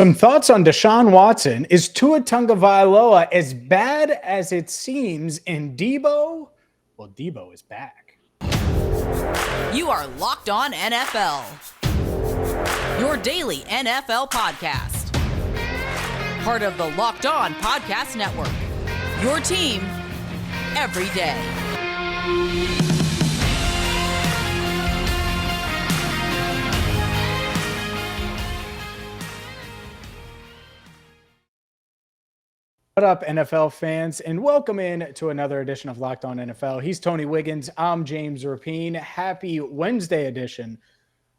Some thoughts on Deshaun Watson. Is Tua Tagovailoa as bad as it seems? And Deebo, well, Deebo is back. You are Locked On NFL, your daily NFL podcast. Part of the Locked On Podcast Network, your team every day. What up, NFL fans, and welcome in to another edition of Locked On NFL. He's Tony Wiggins. I'm James Rapien. Happy Wednesday edition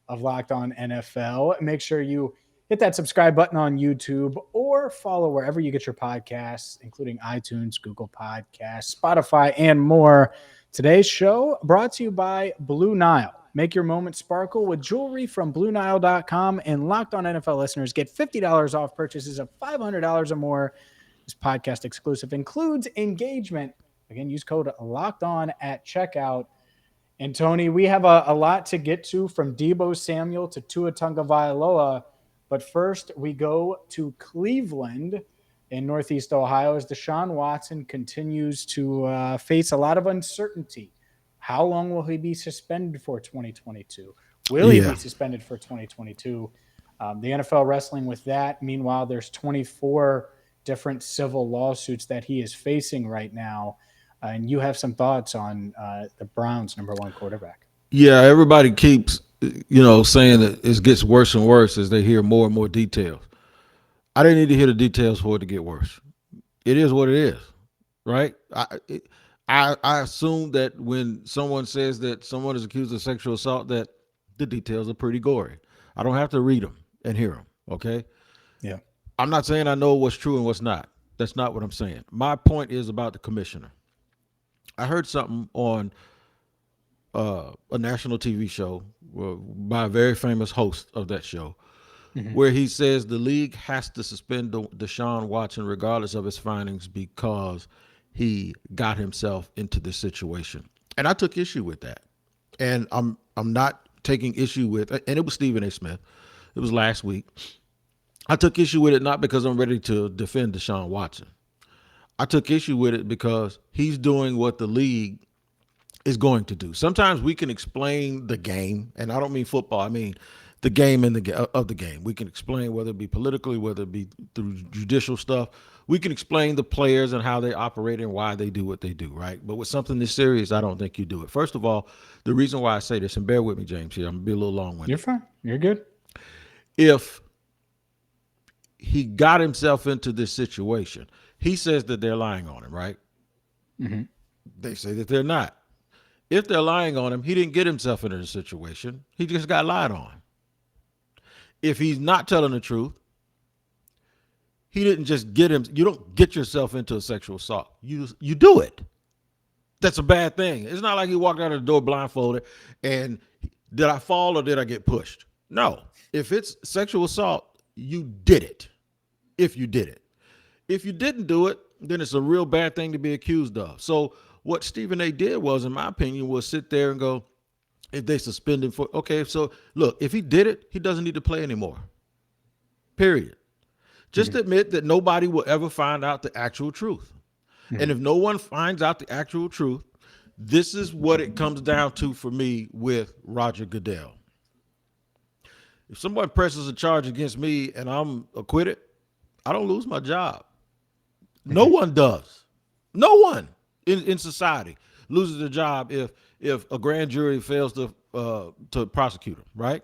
of Locked On NFL. Make sure you hit that subscribe button on YouTube or follow wherever you get your podcasts, including iTunes, Google Podcasts, Spotify, and more. Today's show brought to you by Blue Nile. Make your moment sparkle with jewelry from BlueNile.com, and Locked On NFL listeners get $50 off purchases of $500 or more. This podcast exclusive includes engagement. Again, use code Locked On at checkout. And Tony, we have a lot to get to, from Deebo Samuel to Tua Tagovailoa. But first, we go to Cleveland in Northeast Ohio as Deshaun Watson continues to face a lot of uncertainty. How long will he be suspended for 2022? Will he be suspended for 2022? The NFL wrestling with that. Meanwhile, there's 24 different civil lawsuits that he is facing right now. And you have some thoughts on the Browns' number one quarterback. Yeah, everybody keeps, saying that it gets worse and worse as they hear more and more details. I didn't need to hear the details for it to get worse. It is what it is, right? I assume that when someone says that someone is accused of sexual assault, that the details are pretty gory. I don't have to read them and hear them, okay? Yeah. I'm not saying I know what's true and what's not. That's not what I'm saying. My point is about the commissioner. I heard something on a national TV show by a very famous host of that show, where he says the league has to suspend Deshaun Watson regardless of his findings because he got himself into this situation. And I took issue with that. And I'm not taking issue with, and it was Stephen A. Smith. It was last week. I took issue with it not because I'm ready to defend Deshaun Watson. I took issue with it because he's doing what the league is going to do. Sometimes we can explain the game, and I don't mean football. I mean the game of the game. We can explain, whether it be politically, whether it be through judicial stuff. We can explain the players and how they operate and why they do what they do, right? But with something this serious, I don't think you do it. First of all, the reason why I say this, and bear with me, James, here, I'm going to be a little long-winded. You're fine. You're good. If he got himself into this situation, he says that they're lying on him, right? Mm-hmm. They say that they're not. If they're lying on him, he didn't get himself into the situation. He just got lied on. If he's not telling the truth, he didn't just get him. You don't get yourself into a sexual assault. You do it. That's a bad thing. It's not like he walked out of the door blindfolded and did I fall or did I get pushed? No. If it's sexual assault, you did it. If you did it. If you didn't do it, then it's a real bad thing to be accused of. So what Stephen A. did was, in my opinion, was sit there and go, if they suspend him for, okay, so look, if he did it, he doesn't need to play anymore. Period. Just admit that nobody will ever find out the actual truth. And if no one finds out the actual truth, this is what it comes down to for me with Roger Goodell. If someone presses a charge against me and I'm acquitted, I don't lose my job. No one does. No one in society loses their job if a grand jury fails to prosecute him, right?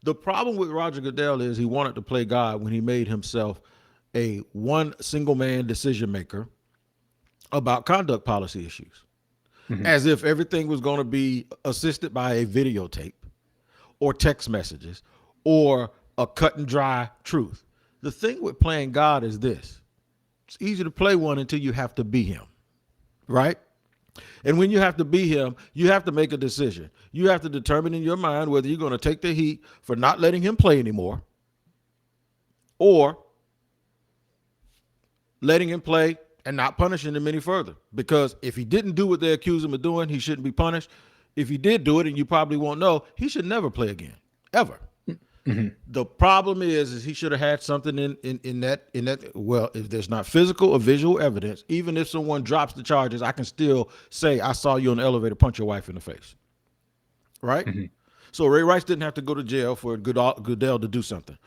The problem with Roger Goodell is he wanted to play God when he made himself a one single man decision maker about conduct policy issues, as if everything was going to be assisted by a videotape or text messages or a cut and dry truth. The thing with playing God is this. It's easy to play one until you have to be him, right? And when you have to be him, you have to make a decision. You have to determine in your mind whether you're going to take the heat for not letting him play anymore or letting him play and not punishing him any further. Because if he didn't do what they accuse him of doing, he shouldn't be punished. If he did do it, and you probably won't know, he should never play again, ever. The problem is he should have had something in that. Well, if there's not physical or visual evidence, even if someone drops the charges, I can still say I saw you on the elevator punch your wife in the face, right? So Ray Rice didn't have to go to jail for Goodell to do something.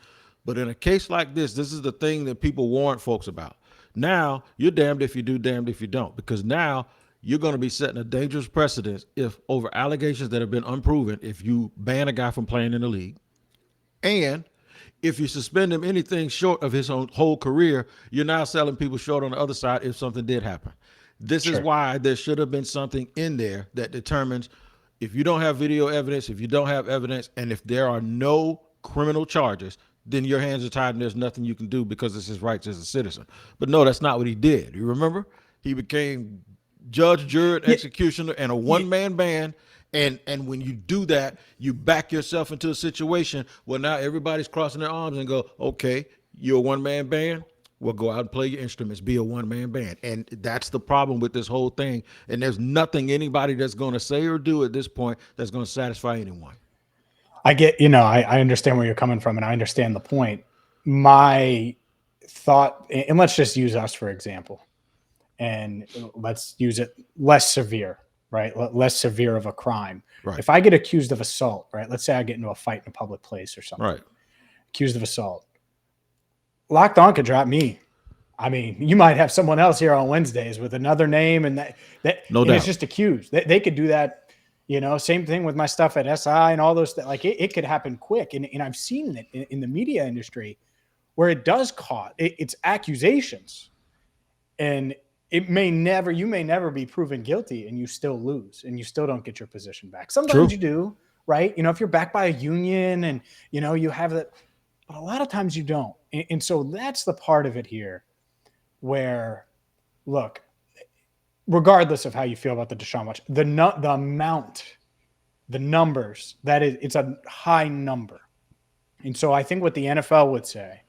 But in a case like this is the thing that people warn folks about. Now you're damned if you do, damned if you don't, because now you're going to be setting a dangerous precedent if over allegations that have been unproven, if you ban a guy from playing in the league. And if you suspend him anything short of his whole career, you're now selling people short on the other side if something did happen. This is why there should have been something in there that determines if you don't have video evidence, if you don't have evidence, and if there are no criminal charges, then your hands are tied and there's nothing you can do because it's his rights as a citizen. But no, that's not what he did. You remember? He became judge, jury, executioner, and a one-man band. And when you do that, you back yourself into a situation where now everybody's crossing their arms and go, okay, you're a one-man band. Well, go out and play your instruments, be a one-man band. And that's the problem with this whole thing. And there's nothing anybody that's going to say or do at this point that's going to satisfy anyone. I get, I understand where you're coming from, and I understand the point. My thought, and let's just use us for example, and let's use it less severe, right? Less severe of a crime. Right. If I get accused of assault, right? Let's say I get into a fight in a public place or something. Right. Accused of assault. Locked On could drop me. I mean, you might have someone else here on Wednesdays with another name, and that no and doubt. It's just accused. They could do that. Same thing with my stuff at SI and all those things. Like it could happen quick. And I've seen it in the media industry where it does it's accusations, and you may never be proven guilty, and you still lose and you still don't get your position back. Sometimes you do, right? If you're backed by a union and, you have that, but a lot of times you don't. And so that's the part of it here where, look, regardless of how you feel about the Deshaun Watson, the amount, the numbers, it's a high number. And so I think what the NFL would say,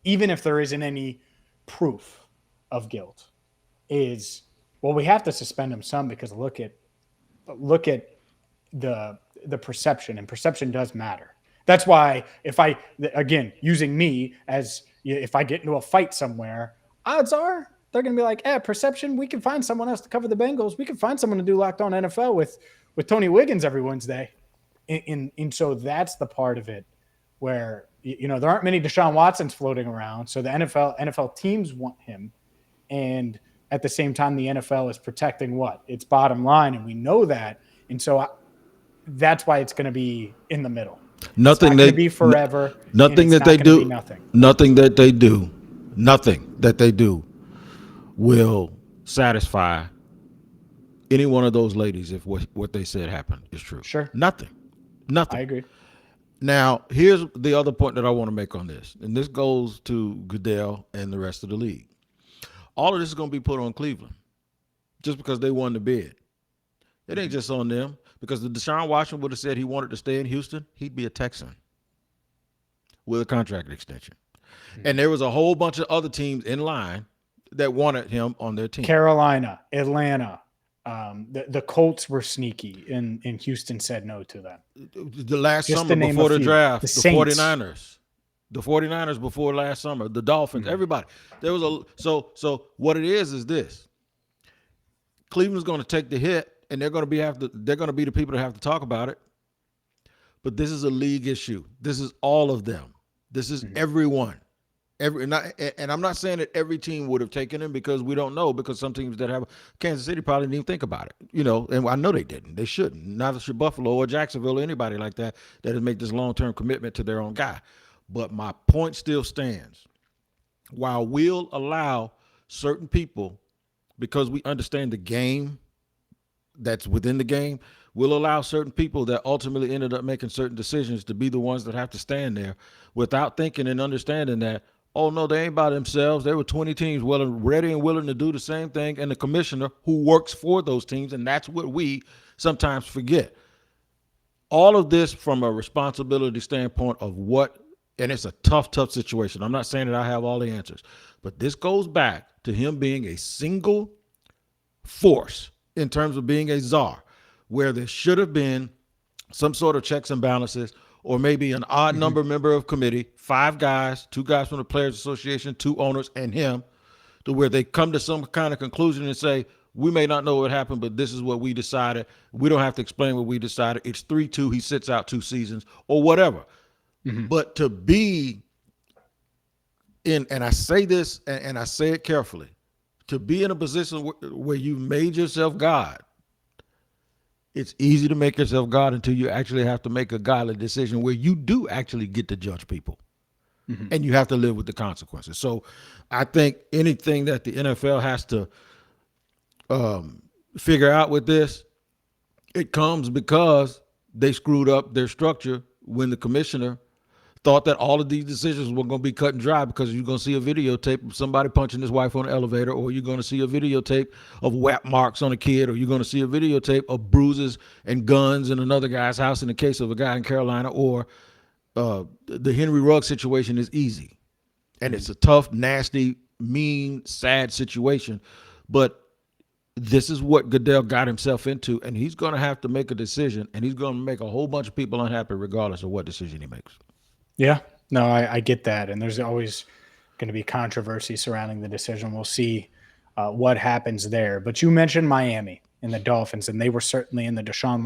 even if there isn't any proof of guilt, is, well, we have to suspend him some because look at the perception, and perception does matter. That's why using me as, if I get into a fight somewhere, odds are they're going to be like, perception, we can find someone else to cover the Bengals. We can find someone to do Locked On NFL with Tony Wiggins every Wednesday. And so that's the part of it where, there aren't many Deshaun Watsons floating around. So the NFL teams want him. And at the same time, the NFL is protecting its bottom line. And we know that. And so that's why it's going to be in the middle. Nothing that be forever. Nothing that they do. Nothing that they do. Nothing that they do will satisfy any one of those ladies if what they said happened is true. Sure. Nothing. I agree. Now, here's the other point that I want to make on this, and this goes to Goodell and the rest of the league. All of this is going to be put on Cleveland just because they won the bid. It ain't just on them, because if Deshaun Watson would have said he wanted to stay in Houston, he'd be a Texan with a contract extension. And there was a whole bunch of other teams in line that wanted him on their team. Carolina, Atlanta, the Colts were sneaky, and Houston said no to them. The last summer before the draft, the 49ers. The 49ers before last summer, the Dolphins, everybody. There was so what it is this. Cleveland's going to take the hit, and they're going to be the people that have to talk about it. But this is a league issue. This is all of them. This is everyone. And I'm not saying that every team would have taken him, because we don't know, because some teams that have Kansas City probably didn't even think about it, and I know they didn't. They shouldn't. Neither should Buffalo or Jacksonville or anybody like that has made this long-term commitment to their own guy. But my point still stands. While we'll allow certain people, because we understand the game that's within the game, we'll allow certain people that ultimately ended up making certain decisions to be the ones that have to stand there without thinking and understanding that, oh, no, they ain't by themselves. There were 20 teams ready and willing to do the same thing, and the commissioner who works for those teams, and that's what we sometimes forget. All of this from a responsibility standpoint of and it's a tough situation. I'm not saying that I have all the answers, but this goes back to him being a single force in terms of being a czar, where there should have been some sort of checks and balances, or maybe an odd number member of committee, 5 guys, 2 guys from the Players Association, 2 owners, and him, to where they come to some kind of conclusion and say, we may not know what happened, but this is what we decided. We don't have to explain what we decided. It's 3-2. He sits out 2 seasons or whatever. But to be in, and I say this and I say it carefully, to be in a position where you've made yourself God, it's easy to make yourself God until you actually have to make a godly decision where you do actually get to judge people. And you have to live with the consequences. So I think anything that the NFL has to figure out with this, it comes because they screwed up their structure when the commissioner thought that all of these decisions were going to be cut and dry, because you're going to see a videotape of somebody punching his wife on the elevator, or you're going to see a videotape of whap marks on a kid, or you're going to see a videotape of bruises and guns in another guy's house in the case of a guy in Carolina, or the Henry Ruggs situation is easy. And it's a tough, nasty, mean, sad situation. But this is what Goodell got himself into, and he's going to have to make a decision, and he's going to make a whole bunch of people unhappy regardless of what decision he makes. Yeah, no, I get that. And there's always going to be controversy surrounding the decision. We'll see what happens there. But you mentioned Miami and the Dolphins, and they were certainly in the Deshaun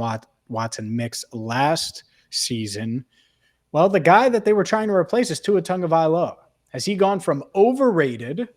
Watson mix last season. Well, the guy that they were trying to replace is Tua Tagovailoa. Has he gone from overrated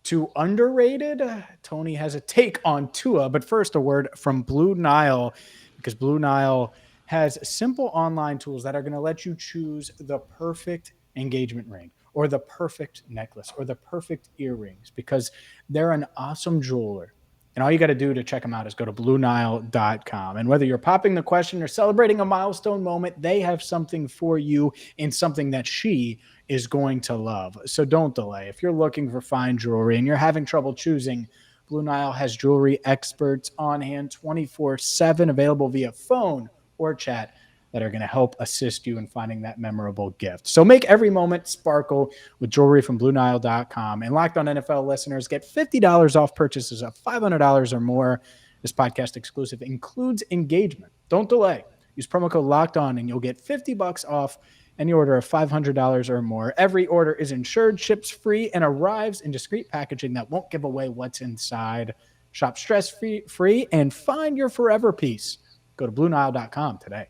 to underrated? Tony has a take on Tua, but first a word from Blue Nile, because Blue Nile has simple online tools that are going to let you choose the perfect engagement ring, or the perfect necklace, or the perfect earrings, because they're an awesome jeweler. And all you got to do to check them out is go to BlueNile.com. And whether you're popping the question or celebrating a milestone moment, they have something for you, and something that she is going to love. So don't delay. If you're looking for fine jewelry and you're having trouble choosing, Blue Nile has jewelry experts on hand 24/7, available via phone or chat, that are going to help assist you in finding that memorable gift. So make every moment sparkle with jewelry from BlueNile.com. And Locked On NFL listeners get $50 off purchases of $500 or more. This podcast exclusive includes engagement. Don't delay. Use promo code Locked On and you'll get $50 off any order of $500 or more. Every order is insured, ships free, and arrives in discreet packaging that won't give away what's inside. Shop stress-free and find your forever piece. Go to BlueNile.com today.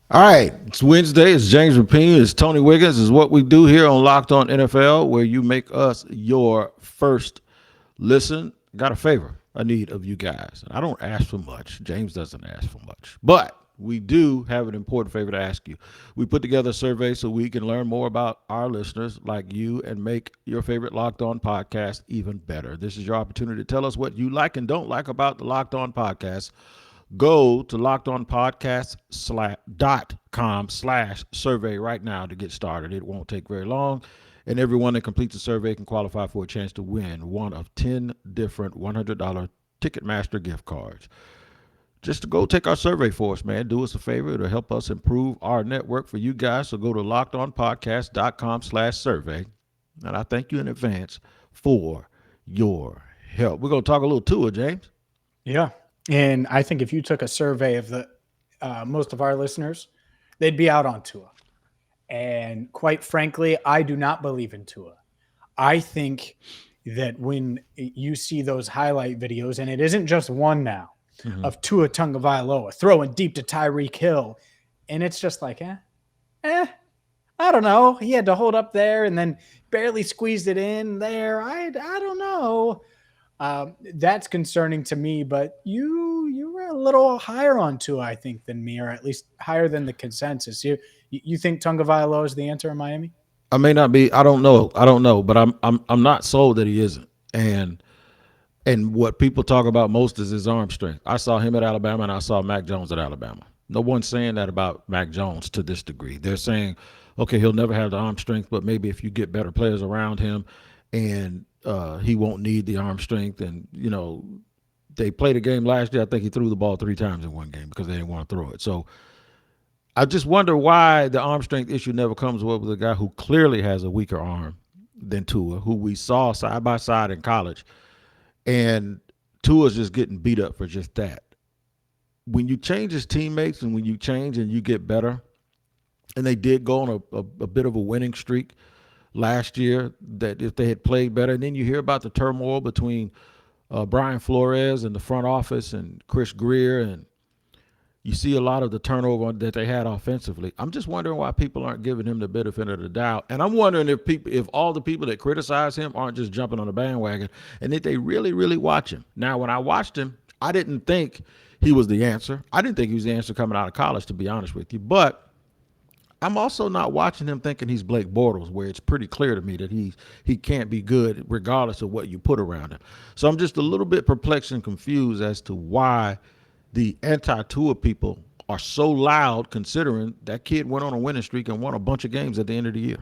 All right, it's Wednesday. It's James Rapien. It's Tony Wiggins. It's what we do here on Locked On NFL, where you make us your first listen. Got a favor I need of you guys. I don't ask for much. James doesn't ask for much. But we do have an important favor to ask you. We put together a survey so we can learn more about our listeners like you and make your favorite Locked On podcast even better. This is your opportunity to tell us what you like and don't like about the Locked On podcast. Go to lockedonpodcast.com/survey right now to get started. It won't take very long, and everyone that completes the survey can qualify for a chance to win one of 10 different $100 Ticketmaster gift cards. Just to go take our survey for us, man. Do us a favor. It'll help us improve our network for you guys. So go to lockedonpodcast.com/survey, and I thank you in advance for your help. We're going to talk a little Tua, James. Yeah. And I think if you took a survey of the most of our listeners, they'd be out on Tua. And quite frankly, I do not believe in Tua. I think that when you see those highlight videos, and it isn't just one now, of Tua Tagovailoa throwing deep to Tyreek Hill, and it's just like, I don't know. He had to hold up there and then barely squeezed it in there. I don't know. That's concerning to me, but you were a little higher on Tua, I think, than me, or at least higher than the consensus. You think Tagovailoa is the answer in Miami? I may not be. I don't know, but I'm not sold that he isn't. And what people talk about most is his arm strength. I saw him at Alabama, and I saw Mac Jones at Alabama. No one's saying that about Mac Jones to this degree. They're saying, okay, he'll never have the arm strength, but maybe if you get better players around him, and he won't need the arm strength. And, they played a game last year. I think he threw the ball 3 times in one game because they didn't want to throw it. So I just wonder why the arm strength issue never comes up with a guy who clearly has a weaker arm than Tua, who we saw side by side in college. And Tua's just getting beat up for just that. when you change his teammates and when you change and you get better, and they did go on a bit of a winning streak last year, that if they had played better, and then you hear about the turmoil between Brian Flores and the front office and Chris Greer, and you see a lot of the turnover that they had offensively. I'm just wondering why people aren't giving him the benefit of the doubt. And I'm wondering if all the people that criticize him aren't just jumping on the bandwagon, and if they really, really watch him. Now, when I watched him, I didn't think he was the answer. I didn't think he was the answer coming out of college, to be honest with you. But I'm also not watching him thinking he's Blake Bortles, where it's pretty clear to me that he can't be good regardless of what you put around him. So I'm just a little bit perplexed and confused as to why the anti-Tua people are so loud, considering that kid went on a winning streak and won a bunch of games at the end of the year.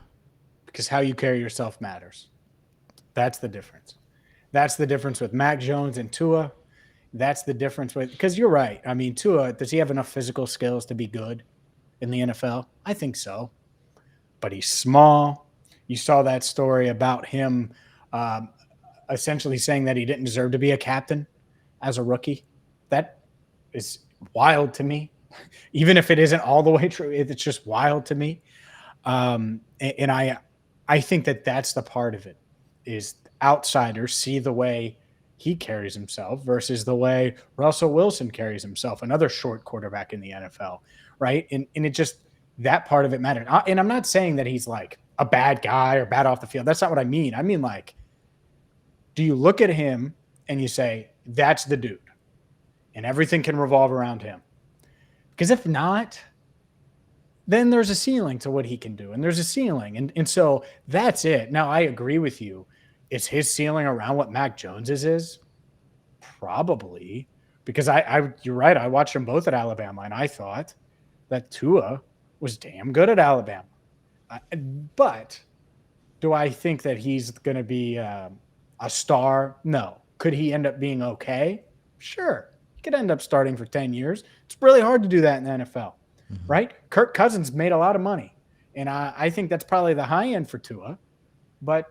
Because how you carry yourself matters. That's the difference. That's the difference with Mac Jones and Tua. That's the difference with, because you're right. I mean, Tua, does he have enough physical skills to be good in the NFL? I think so. But he's small. You saw that story about him essentially saying that he didn't deserve to be a captain as a rookie. That is wild to me. Even if it isn't all the way true, it's just wild to me. And I think that that's the part of it, is outsiders see the way he carries himself versus the way Russell Wilson carries himself, another short quarterback in the NFL, right? And it just, that part of it mattered. And I'm not saying that he's like a bad guy or bad off the field. That's not what I mean. I mean, like, do you look at him and you say, that's the dude, and everything can revolve around him? Because if not, then there's a ceiling to what he can do, and there's a ceiling. And so that's it. Now, I agree with you. Is his ceiling around what Mac Jones is? Probably. Because you're right. I watched them both at Alabama, and I thought that Tua was damn good at Alabama. But do I think that he's going to be a star? No. Could he end up being okay? Sure. He could end up starting for 10 years. It's really hard to do that in the NFL, right? Kirk Cousins made a lot of money, and I think that's probably the high end for Tua. But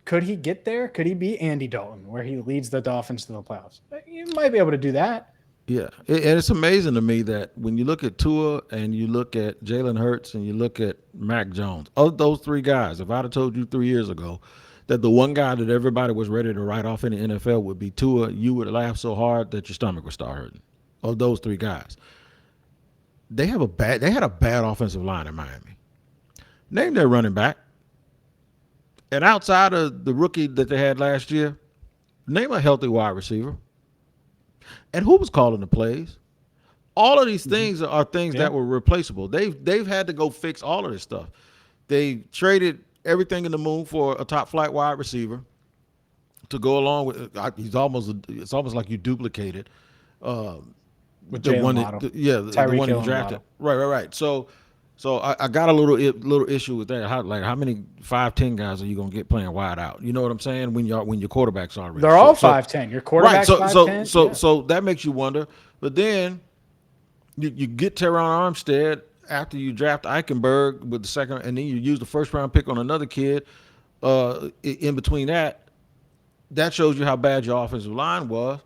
could he get there? Could he be Andy Dalton, where he leads the Dolphins to the playoffs? You might be able to do that. Yeah, and it's amazing to me that when you look at Tua and you look at Jalen Hurts and you look at Mac Jones, of those three guys, if I'd have told you 3 years ago that the one guy that everybody was ready to write off in the NFL would be Tua, you would laugh so hard that your stomach would start hurting. Of those three guys, they had a bad offensive line in Miami. Name their running back. And outside of the rookie that they had last year, name a healthy wide receiver. And who was calling the plays? All of these things are things that were replaceable. They've had to go fix all of this stuff. They traded everything in the moon for a top flight wide receiver to go along with. It's almost like you duplicated With the one Waddle. the one you drafted. Right. So I got a little issue with that. How many 5'10" guys are you gonna get playing wide out? You know what I'm saying? When your quarterbacks are They're all 5'10". Your quarterback's 5'10". So that makes you wonder. But then you get Teron Armstead after you draft Eichenberg with the second, and then you use the first round pick on another kid. In between that shows you how bad your offensive line was.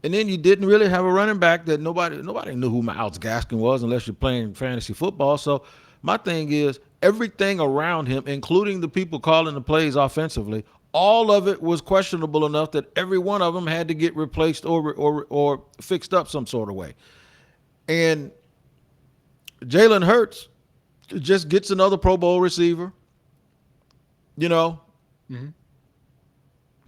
And then you didn't really have a running back that nobody knew who Myles Gaskin was unless you're playing fantasy football. So my thing is everything around him, including the people calling the plays offensively, all of it was questionable enough that every one of them had to get replaced or fixed up some sort of way. And Jalen Hurts just gets another Pro Bowl receiver, you know. Mm-hmm.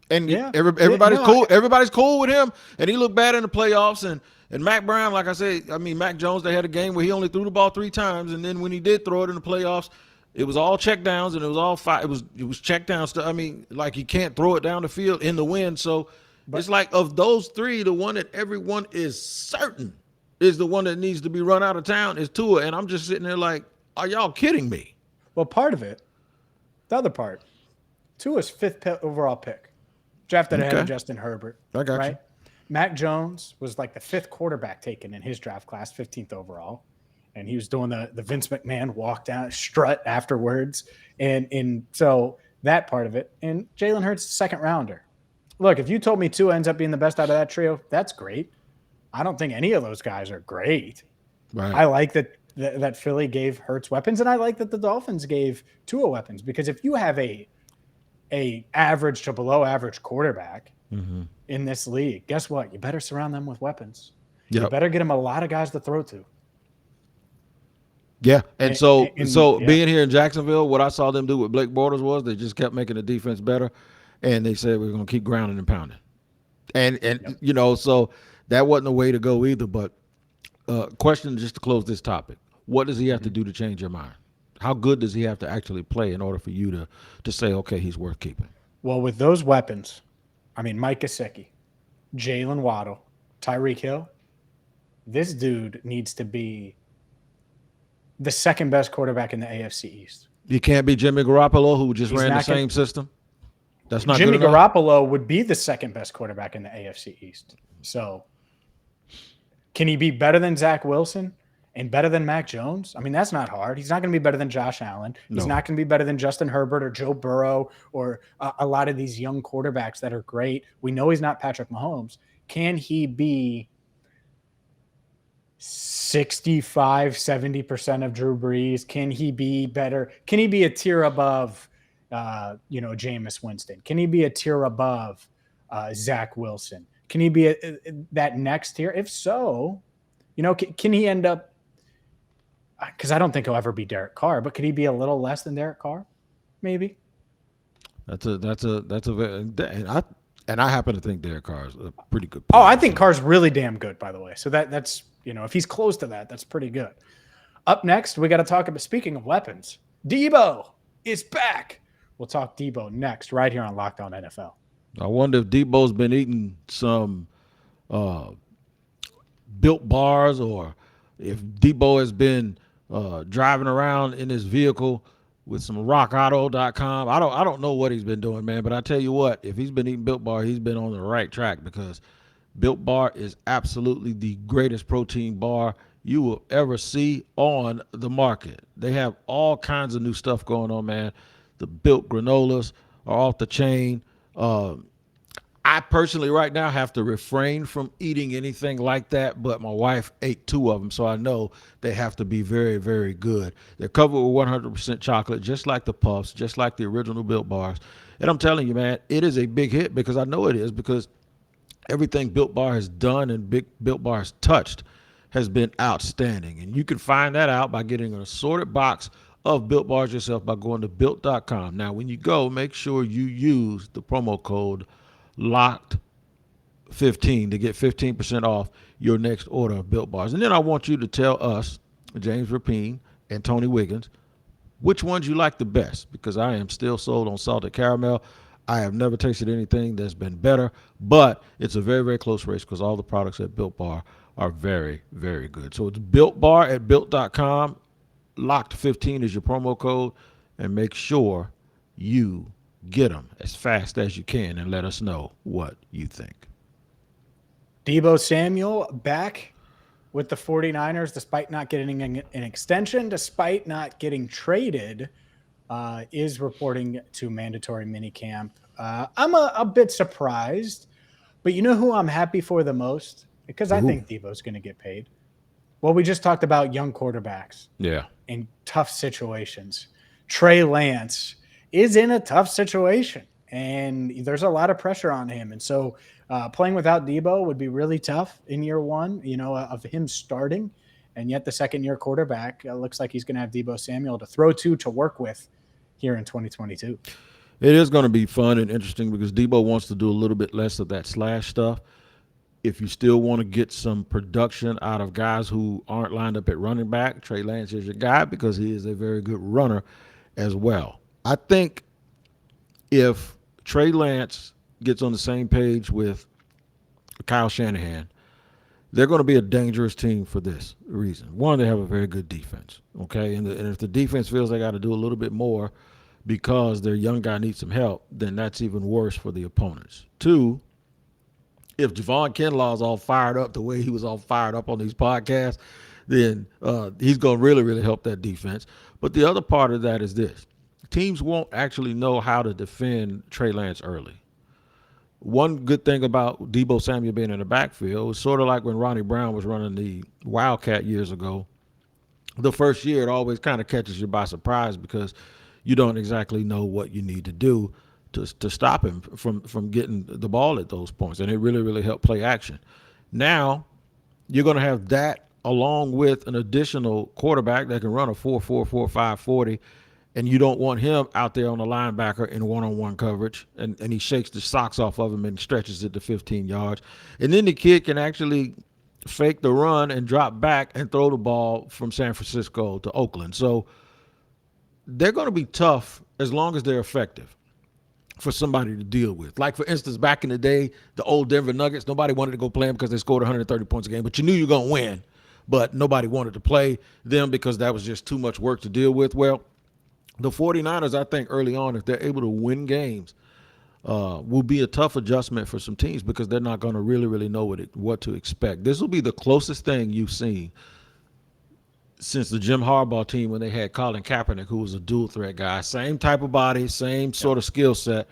And everybody's cool. Everybody's cool with him, and he looked bad in the playoffs. And Mac Brown, like I said, Mac Jones, they had a game where he only threw the ball 3 times, and then when he did throw it in the playoffs, it was all check downs, and it was all five. It was check down stuff. Like you can't throw it down the field in the wind. So it's like of those 3, the one that everyone is certain is the one that needs to be run out of town is Tua, and I'm just sitting there like, are y'all kidding me? Well, part of it, the other part, Tua's 5th overall pick. Drafted ahead of Justin Herbert. I got right? you. Mac Jones was like the 5th quarterback taken in his draft class, 15th overall. And he was doing the Vince McMahon walk down, strut afterwards. And so that part of it. And Jalen Hurts, 2nd rounder. Look, if you told me Tua ends up being the best out of that trio, that's great. I don't think any of those guys are great. Right. I like that Philly gave Hurts weapons, and I like that the Dolphins gave Tua weapons, because if you have a average to below average quarterback in this league, guess what? You better surround them with weapons. Yep. You better get them a lot of guys to throw to. Yeah, and so yeah. being here in Jacksonville, what I saw them do with Blake Bortles was they just kept making the defense better, and they said we're going to keep grounding and pounding, and you know, so that wasn't the way to go either. But question just to close this topic: what does he have to do to change your mind? How good does he have to actually play in order for you to say, okay, he's worth keeping? Well, with those weapons, I mean, Mike Gesicki, Jalen Waddle, Tyreek Hill, this dude needs to be the second best quarterback in the AFC East. You can't be Jimmy Garoppolo, who just ran the same system. That's not Jimmy good enough? Garoppolo would be the second best quarterback in the AFC East. So can he be better than Zach Wilson and better than Mac Jones? I mean, that's not hard. He's not going to be better than Josh Allen. He's not going to be better than Justin Herbert or Joe Burrow or a lot of these young quarterbacks that are great. We know he's not Patrick Mahomes. Can he be 65-70% of Drew Brees? Can he be better? Can he be a tier above, Jameis Winston? Can he be a tier above Zach Wilson? Can he be that next tier? If so, can he end up? Because I don't think he'll ever be Derek Carr, but could he be a little less than Derek Carr? Maybe. That's a very, and I happen to think Derek Carr is a pretty good player. Oh, I think Carr's really damn good, by the way. So that's. If he's close to that, that's pretty good. Up next, we got to talk about, speaking of weapons, Deebo is back. We'll talk Deebo next, right here on Locked On NFL. I wonder if Deebo's been eating some Built bars, or if Deebo has been driving around in his vehicle with some rockauto.com. I don't know what he's been doing, man, but I tell you what, if he's been eating Built Bar, he's been on the right track, because Built Bar is absolutely the greatest protein bar you will ever see on the market. They have all kinds of new stuff going on, man. The Built granolas are off the chain. I personally right now have to refrain from eating anything like that, but my wife ate 2 of them, so I know they have to be very, very good. They're covered with 100% chocolate, just like the Puffs, just like the original Built Bars. And I'm telling you, man, it is a big hit, because I know it is, because everything Built Bar has done and Built Bar has touched has been outstanding. And you can find that out by getting an assorted box of Built Bars yourself by going to Built.com. Now, when you go, make sure you use the promo code LOCKED15 to get 15% off your next order of Built Bars. And then I want you to tell us, James Rapien and Tony Wiggins, which ones you like the best, because I am still sold on salted caramel. I have never tasted anything that's been better, but it's a very, very close race, because all the products at Built Bar are very, very good. So it's Built Bar at Built.com. Locked15 is your promo code, and make sure you get them as fast as you can and let us know what you think. Deebo Samuel back with the 49ers, despite not getting an extension, despite not getting traded. Is reporting to mandatory minicamp. I'm a bit surprised, but you know who I'm happy for the most? Because I think Deebo's going to get paid. Well, we just talked about young quarterbacks. Yeah. In tough situations. Trey Lance is in a tough situation, and there's a lot of pressure on him. And so playing without Deebo would be really tough in year one, of him starting. And yet the second-year quarterback looks like he's going to have Deebo Samuel to throw to work with here in 2022. It is going to be fun and interesting, because Deebo wants to do a little bit less of that slash stuff. If you still want to get some production out of guys who aren't lined up at running back, Trey Lance is your guy, because he is a very good runner as well. I think if Trey Lance gets on the same page with Kyle Shanahan, they're going to be a dangerous team for this reason. One, they have a very good defense, okay? And if the defense feels they got to do a little bit more because their young guy needs some help, then that's even worse for the opponents. 2, if Javon Kinlaw is all fired up the way he was all fired up on these podcasts, then he's going to really, really help that defense. But the other part of that is this. Teams won't actually know how to defend Trey Lance early. one good thing about Deebo Samuel being in the backfield was sort of like when Ronnie Brown was running the Wildcat years ago. The first year, it always kind of catches you by surprise because you don't exactly know what you need to do to stop him from getting the ball at those points. And it really, really helped play action. Now, you're going to have that along with an additional quarterback that can run a 4.44, 5.40, and you don't want him out there on the linebacker in one-on-one coverage, and he shakes the socks off of him and stretches it to 15 yards. And then the kid can actually fake the run and drop back and throw the ball from San Francisco to Oakland. So they're going to be tough as long as they're effective for somebody to deal with. Like, for instance, back in the day, the old Denver Nuggets, nobody wanted to go play them because they scored 130 points a game, but you knew you were going to win. But nobody wanted to play them because that was just too much work to deal with. Well, the 49ers, I think early on, if they're able to win games, will be a tough adjustment for some teams because they're not going to really, really know what to expect. This will be the closest thing you've seen since the Jim Harbaugh team when they had Colin Kaepernick, who was a dual threat guy. Same type of body, same sort of skill set.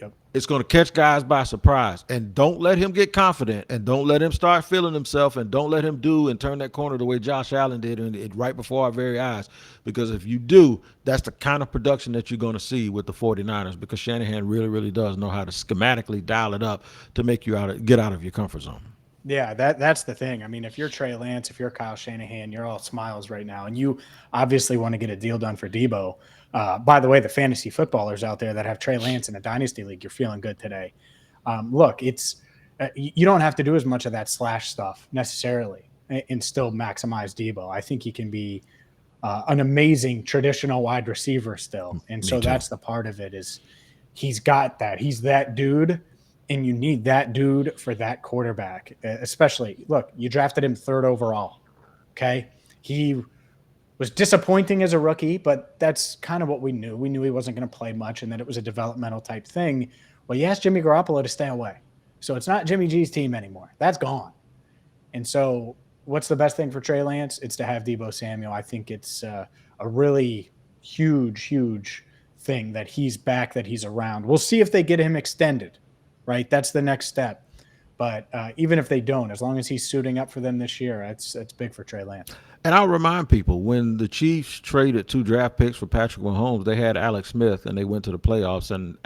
Yep. It's going to catch guys by surprise. And don't let him get confident, and don't let him start feeling himself, and don't let him do and turn that corner the way Josh Allen did right before our very eyes. Because if you do, that's the kind of production that you're going to see with the 49ers, because Shanahan really, really does know how to schematically dial it up to make you get out of your comfort zone. Yeah, that's the thing. I mean, if you're Trey Lance, if you're Kyle Shanahan, you're all smiles right now, and you obviously want to get a deal done for Deebo. By the way, the fantasy footballers out there that have Trey Lance in a dynasty league, you're feeling good today. Look, it's you don't have to do as much of that slash stuff necessarily and still maximize Deebo. I think he can be an amazing traditional wide receiver still, and so that's the part of it is he's got that. He's that dude. And you need that dude for that quarterback, especially. Look, you drafted him 3rd overall, okay? He was disappointing as a rookie, but that's kind of what we knew. We knew he wasn't going to play much and that it was a developmental type thing. Well, you asked Jimmy Garoppolo to stay away. So it's not Jimmy G's team anymore. That's gone. And so what's the best thing for Trey Lance? It's to have Deebo Samuel. I think it's a really huge, huge thing that he's back, that he's around. We'll see if they get him extended. Right, that's the next step. But even if they don't, as long as he's suiting up for them this year, it's big for Trey Lance. And I'll remind people, when the Chiefs traded 2 draft picks for Patrick Mahomes, they had Alex Smith, and they went to the playoffs. And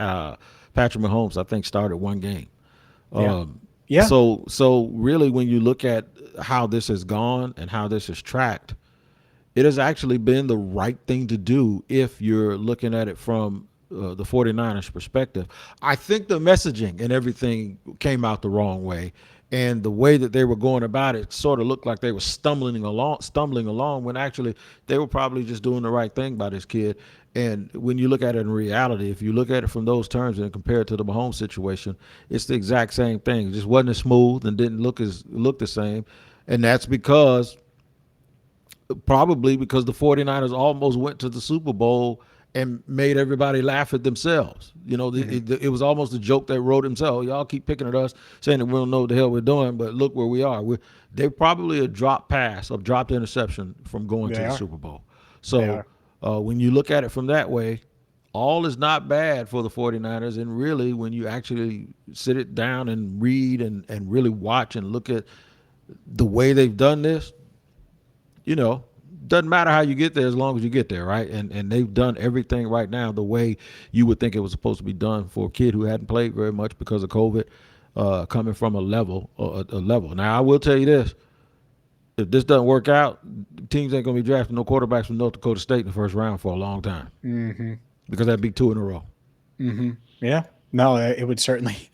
Patrick Mahomes, I think, started 1 game. Yeah. So really, when you look at how this has gone and how this is tracked, it has actually been the right thing to do if you're looking at it from the 49ers perspective. I think the messaging and everything came out the wrong way, and the way that they were going about it sort of looked like they were stumbling along when actually they were probably just doing the right thing by this kid. And when you look at it in reality, if you look at it from those terms and compare it to the Mahomes situation, it's the exact same thing. It just wasn't as smooth and didn't look the same. And that's probably because the 49ers almost went to the Super Bowl and made everybody laugh at themselves. You know, it was almost a joke that wrote himself. Y'all keep picking at us, saying that we don't know what the hell we're doing, but look where we are. They're probably a dropped pass, a dropped interception from going to the Super Bowl. So when you look at it from that way, all is not bad for the 49ers. And really, when you actually sit it down and read and really watch and look at the way they've done this, you know, doesn't matter how you get there as long as you get there, right? And they've done everything right now the way you would think it was supposed to be done for a kid who hadn't played very much because of COVID, coming from a level. Now, I will tell you this. If this doesn't work out, teams ain't going to be drafting no quarterbacks from North Dakota State in the first round for a long time. Mm-hmm. Because that'd be 2 in a row. Mm-hmm. Yeah. No, it would certainly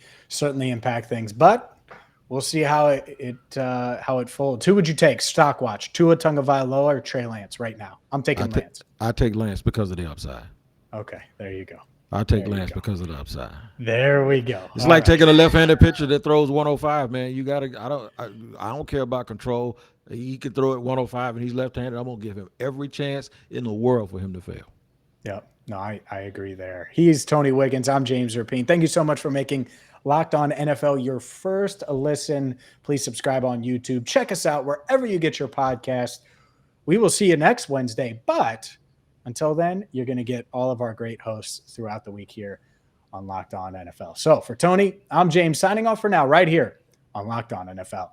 impact things. But we'll see how it folds. Who would you take? Stock watch, Tua Tagovailoa or Trey Lance right now? I'm taking Lance. I take Lance because of the upside. Okay, there you go. I take Lance because of the upside. There we go. It's all like taking a left-handed pitcher that throws 105, man. You got to. I don't care about control. He can throw it 105 and he's left-handed. I'm gonna give him every chance in the world for him to fail. Yep. No, I agree there. He's Tony Wiggins. I'm James Rapien. Thank you so much for making Locked On NFL your first listen. Please subscribe on YouTube. Check us out wherever you get your podcast. We will see you next Wednesday. But until then, you're going to get all of our great hosts throughout the week here on Locked On NFL. So for Tony, I'm James signing off for now right here on Locked On NFL.